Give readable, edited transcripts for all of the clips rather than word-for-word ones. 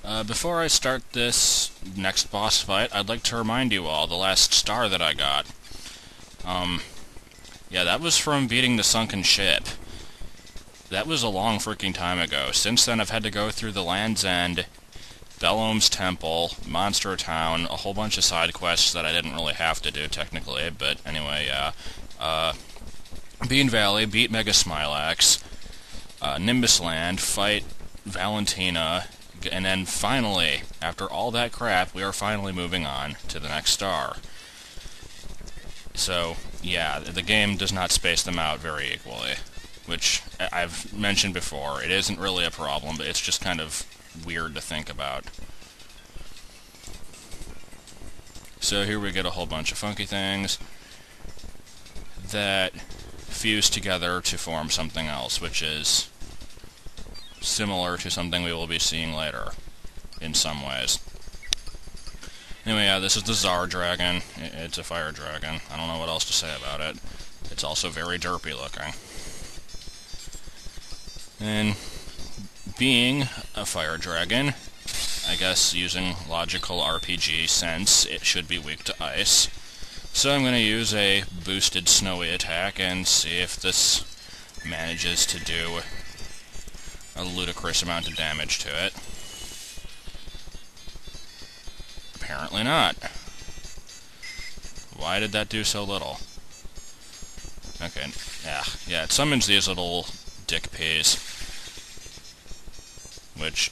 Before I start this next boss fight, I'd like to remind you all the last star that I got. Yeah, that was from beating the sunken ship. That was a long freaking time ago. Since then, I've had to go through the Land's End, Bellome's Temple, Monster Town, a whole bunch of side quests that I didn't really have to do, technically, but anyway, yeah. Bean Valley, beat Mega Smilax, Nimbus Land, fight Valentina, and then finally, after all that crap, we are finally moving on to the next star. So, yeah, the game does not space them out very equally, which I've mentioned before. It isn't really a problem, but it's just kind of weird to think about. So here we get a whole bunch of funky things that fuse together to form something else, which is similar to something we will be seeing later, in some ways. Anyway, yeah, this is the Tsar Dragon. It's a fire dragon. I don't know what else to say about it. It's also very derpy looking. And being a fire dragon, I guess using logical RPG sense, it should be weak to ice. So I'm going to use a boosted snowy attack and see if this manages to do a ludicrous amount of damage to it. Apparently not. Why did that do so little? Okay, yeah, it summons these little dick peas. Which,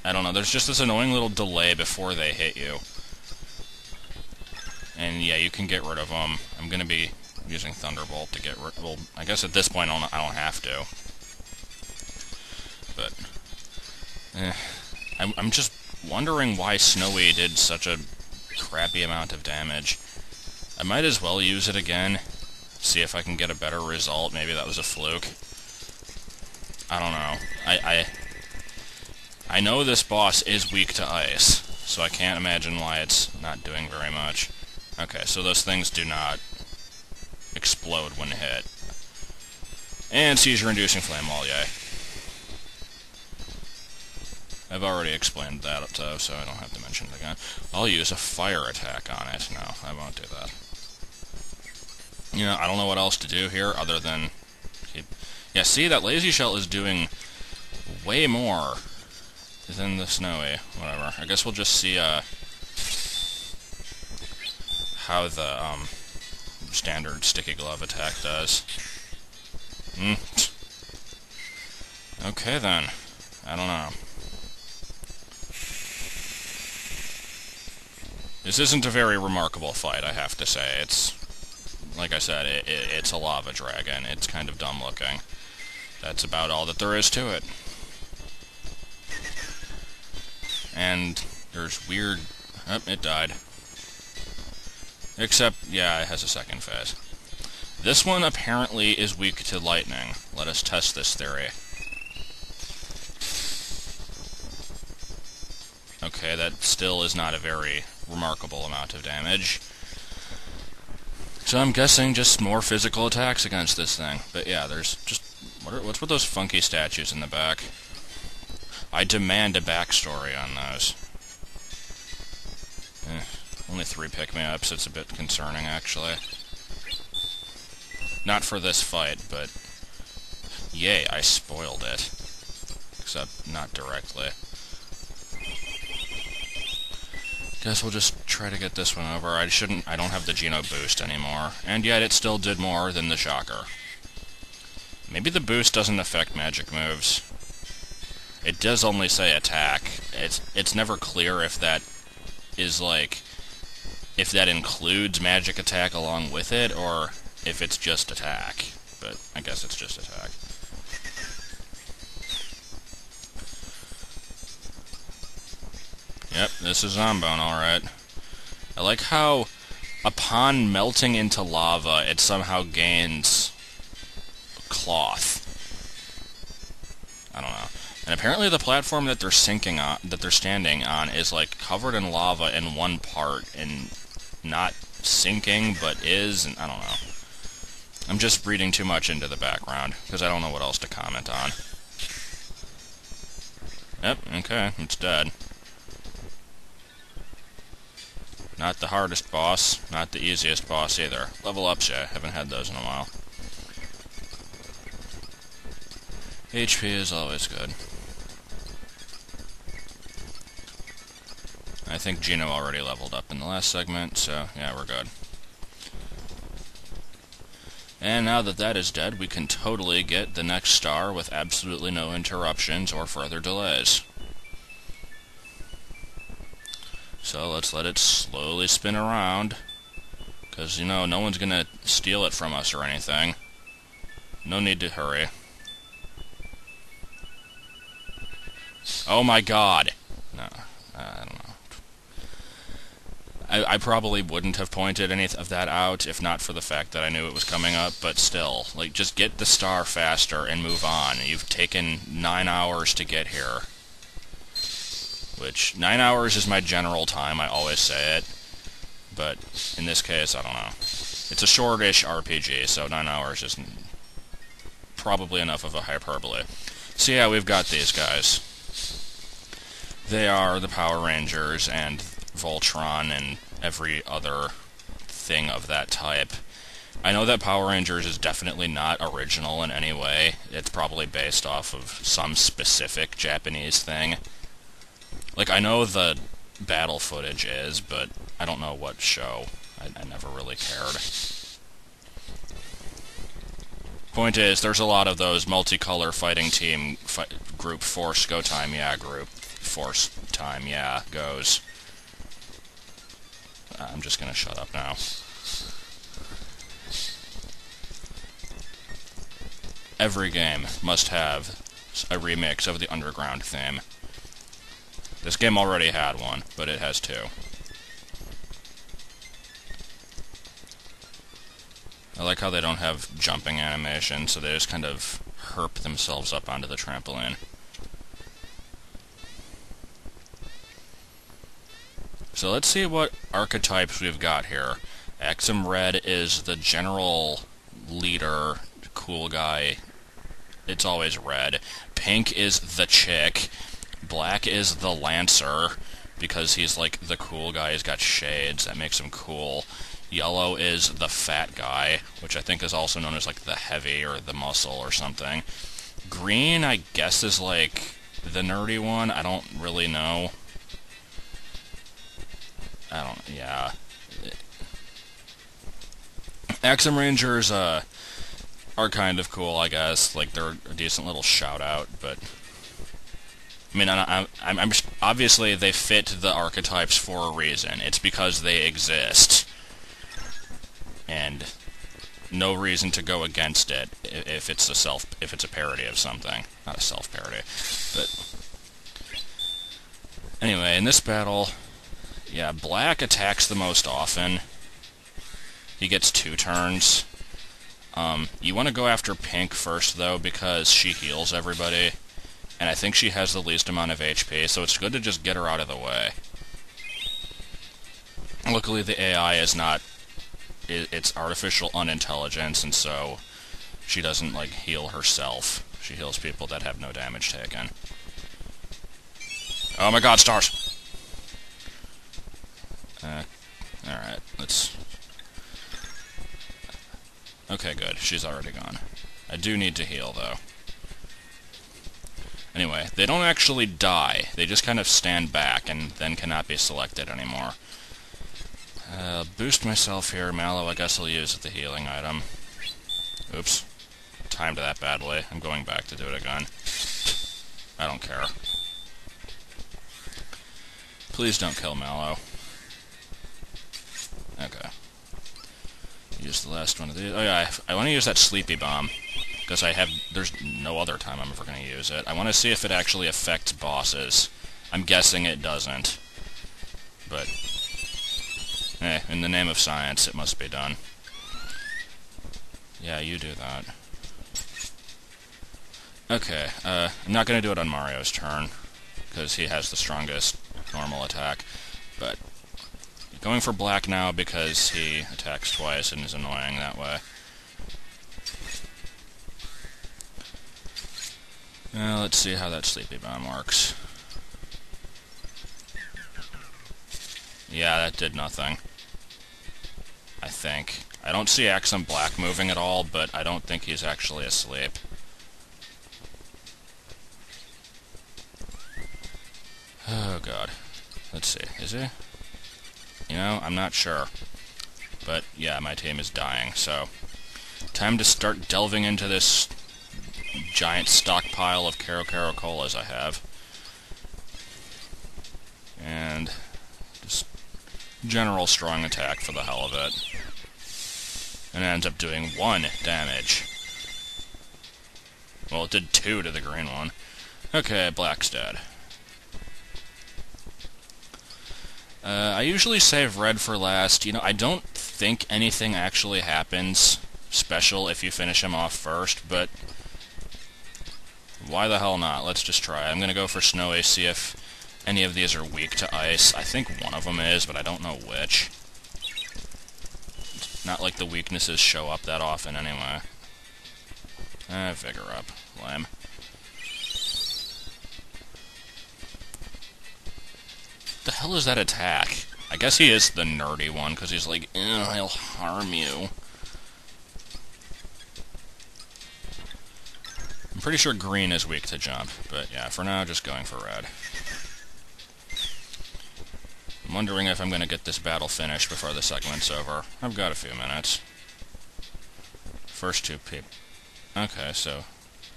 I don't know, there's just this annoying little delay before they hit you. And yeah, you can get rid of them. I'm gonna be using Thunderbolt to get rid. Well, I guess at this point I don't have to. But I'm just wondering why Snowy did such a crappy amount of damage. I might as well use it again, see if I can get a better result. Maybe that was a fluke. I don't know. I know this boss is weak to ice, so I can't imagine why it's not doing very much. Okay, so those things do not explode when hit. And seizure-inducing flame wall, yay. I've already explained that, though, so I don't have to mention it again. I'll use a fire attack on it. No, I won't do that. You know, I don't know what else to do here other than... Yeah, see, that Lazy Shell is doing way more than the Snowy. Whatever. I guess we'll just see, how the, standard Sticky Glove attack does. Okay, then. I don't know. This isn't a very remarkable fight, I have to say. It's, like I said, it's a lava dragon. It's kind of dumb looking. That's about all that there is to it. And there's weird... Oh, it died. Except, yeah, it has a second phase. This one apparently is weak to lightning. Let us test this theory. Okay, that still is not a very remarkable amount of damage. So I'm guessing just more physical attacks against this thing. But yeah, there's just... What's with those funky statues in the back? I demand a backstory on those. Only 3 pick-me-ups, it's a bit concerning, actually. Not for this fight, but... Yay, I spoiled it. Except, not directly. Guess we'll just try to get this one over. I don't have the Geno boost anymore. And yet it still did more than the Shocker. Maybe the boost doesn't affect magic moves. It does only say attack. It's never clear if that is, like... if that includes magic attack along with it, or if it's just attack. But I guess it's just attack. Yep, this is Zombone, alright. I like how, upon melting into lava, it somehow gains cloth. I don't know. And apparently the platform that they're standing on is, like, covered in lava in one part, and not sinking, but is, and I don't know. I'm just reading too much into the background, because I don't know what else to comment on. Yep, okay, it's dead. Not the hardest boss, not the easiest boss either. Level ups, yeah, haven't had those in a while. HP is always good. I think Gino already leveled up in the last segment, so yeah, we're good. And now that that is dead, we can totally get the next star with absolutely no interruptions or further delays. So let's let it slowly spin around, because, you know, no one's gonna steal it from us or anything. No need to hurry. Oh my god! No, I don't know. I probably wouldn't have pointed any of that out if not for the fact that I knew it was coming up, but still, like, just get the star faster and move on. You've taken 9 hours to get here. Which, 9 hours is my general time, I always say it. But, in this case, I don't know. It's a shortish RPG, so 9 hours isn't probably enough of a hyperbole. So yeah, we've got these guys. They are the Power Rangers and Voltron and every other thing of that type. I know that Power Rangers is definitely not original in any way. It's probably based off of some specific Japanese thing. Like, I know the battle footage is, but I don't know what show. I never really cared. Point is, there's a lot of those multicolor fighting team group force go time, yeah, group force time, yeah, goes. I'm just gonna shut up now. Every game must have a remix of the Underground theme. This game already had one, but it has two. I like how they don't have jumping animation, so they just kind of herp themselves up onto the trampoline. So let's see what archetypes we've got here. Axum Red is the general leader, cool guy. It's always red. Pink is the chick. Black is the Lancer, because he's like the cool guy. He's got shades. That makes him cool. Yellow is the fat guy, which I think is also known as like the heavy or the muscle or something. Green, I guess, is like the nerdy one. I don't really know. Yeah. Axum Rangers are kind of cool, I guess. Like, they're a decent little shout-out, but... I mean, I'm obviously, they fit the archetypes for a reason. It's because they exist. And no reason to go against it if it's a parody of something. Not a self-parody, but... Anyway, in this battle... Yeah, Black attacks the most often. He gets 2 turns. You want to go after Pink first, though, because she heals everybody. And I think she has the least amount of HP, so it's good to just get her out of the way. Luckily, the AI is not... It's artificial unintelligence, and so she doesn't, like, heal herself. She heals people that have no damage taken. Oh my god, stars! Alright, let's... Okay, good. She's already gone. I do need to heal, though. Anyway, they don't actually die. They just kind of stand back and then cannot be selected anymore. Boost myself here. Mallow, I guess I'll use the healing item. Oops. Timed that badly. I'm going back to do it again. I don't care. Please don't kill Mallow. Okay. Use the last one of these. Oh yeah, I want to use that Sleepy Bomb. Because there's no other time I'm ever going to use it. I want to see if it actually affects bosses. I'm guessing it doesn't. But, in the name of science, it must be done. Yeah, you do that. Okay, I'm not going to do it on Mario's turn, because he has the strongest normal attack. But, going for Black now because he attacks twice and is annoying that way. Let's see how that Sleepy Bomb works. Yeah, that did nothing. I think. I don't see Axum Black moving at all, but I don't think he's actually asleep. Oh god. Let's see. Is he? You know, I'm not sure. But yeah, my team is dying, so... Time to start delving into this giant stockpile of Caro Colas I have. And... just... general strong attack for the hell of it. And it ends up doing 1 damage. Well, it did 2 to the green one. Okay, Black's dead. I usually save red for last. You know, I don't think anything actually happens special if you finish him off first, but why the hell not? Let's just try. I'm gonna go for Snowy, see if any of these are weak to ice. I think one of them is, but I don't know which. It's not like the weaknesses show up that often anyway. Vigor up. Lame. The hell is that attack? I guess he is the nerdy one, because he's like, I'll harm you. I'm pretty sure green is weak to jump, but yeah, for now, just going for red. I'm wondering if I'm going to get this battle finished before the segment's over. I've got a few minutes. First 2 people. Okay, so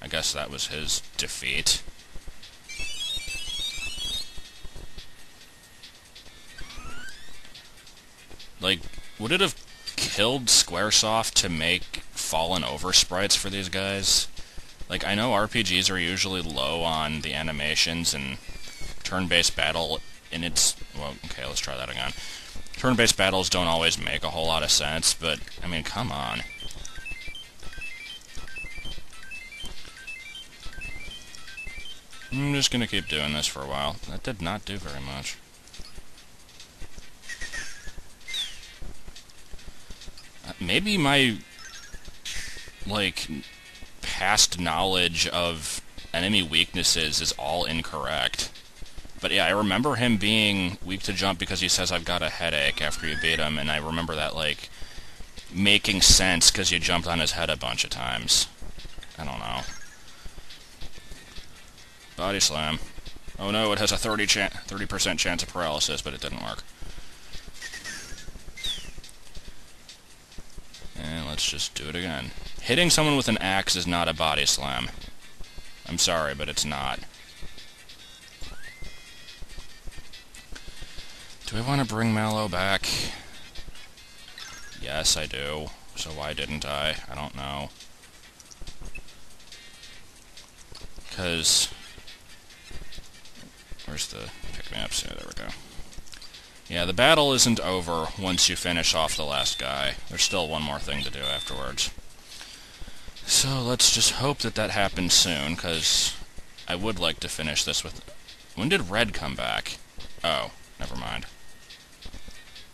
I guess that was his defeat. Like, would it have killed Squaresoft to make fallen over sprites for these guys? Like, I know RPGs are usually low on the animations and turn-based battle, and it's... well, okay, let's try that again. Turn-based battles don't always make a whole lot of sense, but, I mean, come on. I'm just gonna keep doing this for a while. That did not do very much. Maybe my, like, past knowledge of enemy weaknesses is all incorrect. But yeah, I remember him being weak to jump because he says I've got a headache after you beat him, and I remember that, like, making sense because you jumped on his head a bunch of times. I don't know. Body slam. Oh no, it has a 30% chance of paralysis, but it didn't work. And let's just do it again. Hitting someone with an axe is not a body slam. I'm sorry, but it's not. Do I want to bring Mallow back? Yes, I do. So why didn't I? I don't know. Because... where's the pick-me-ups? Yeah, there we go. Yeah, the battle isn't over once you finish off the last guy. There's still one more thing to do afterwards. So let's just hope that that happens soon, because I would like to finish this with... when did Red come back? Oh, never mind.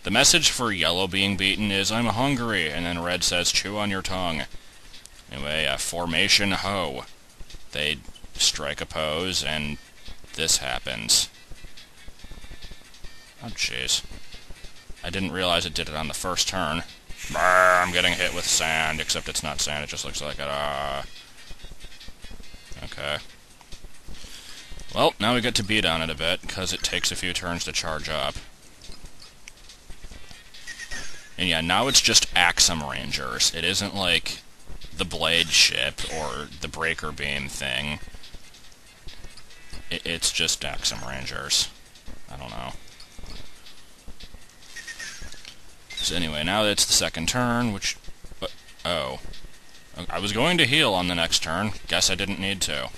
The message for Yellow being beaten is, I'm hungry, and then Red says, chew on your tongue. Anyway, formation ho. They strike a pose, and this happens. Oh, jeez. I didn't realize it did it on the first turn. Brr, I'm getting hit with sand, except it's not sand, it just looks like it. Okay. Well, now we get to beat on it a bit, because it takes a few turns to charge up. And yeah, now it's just Axum Rangers. It isn't like the Blade Ship or the Breaker Beam thing. It's just Axum Rangers. I don't know. So anyway, now it's the second turn, which... oh. I was going to heal on the next turn. Guess I didn't need to.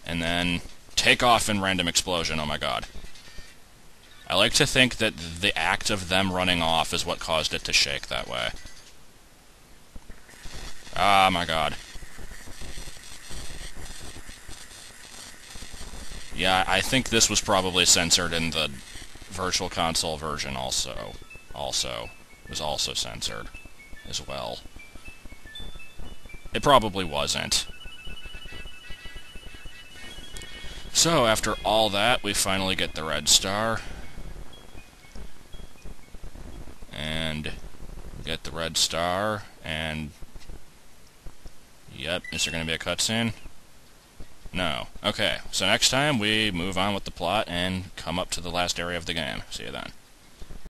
And then... take off in random explosion, oh my god. I like to think that the act of them running off is what caused it to shake that way. Ah, my god. Yeah, I think this was probably censored in the Virtual Console version also. It was also censored as well. It probably wasn't. So, after all that, we finally get the red star. And get the red star, and... Yep, is there going to be a cutscene? No. Okay, so next time we move on with the plot and come up to the last area of the game. See you then.